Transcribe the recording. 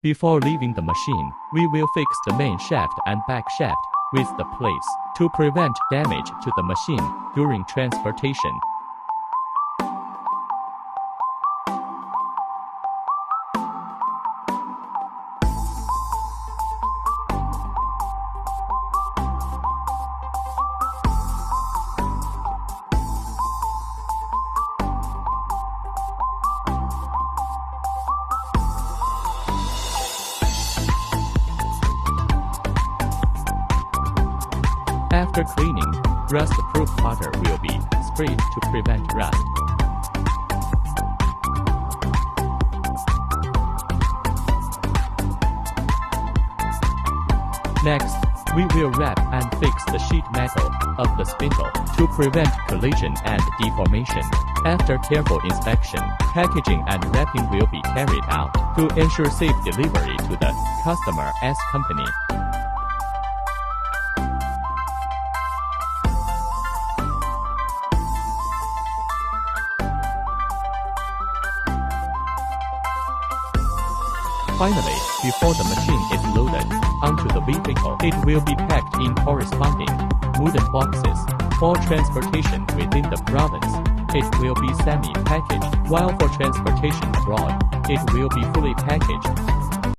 Before leaving the machine, we will fix the main shaft and back shaft with the plates to prevent damage to the machine during transportation. After cleaning, rust-proof water will be sprayed to prevent rust. Next, we will wrap and fix the sheet metal of the spindle to prevent collision and deformation. After careful inspection, packaging and wrapping will be carried out to ensure safe delivery to the customer's company. Finally, before the machine is loaded onto the vehicle, it will be packed in corresponding wooden boxes for transportation within the province. It will be semi-packaged, while for transportation abroad, it will be fully packaged.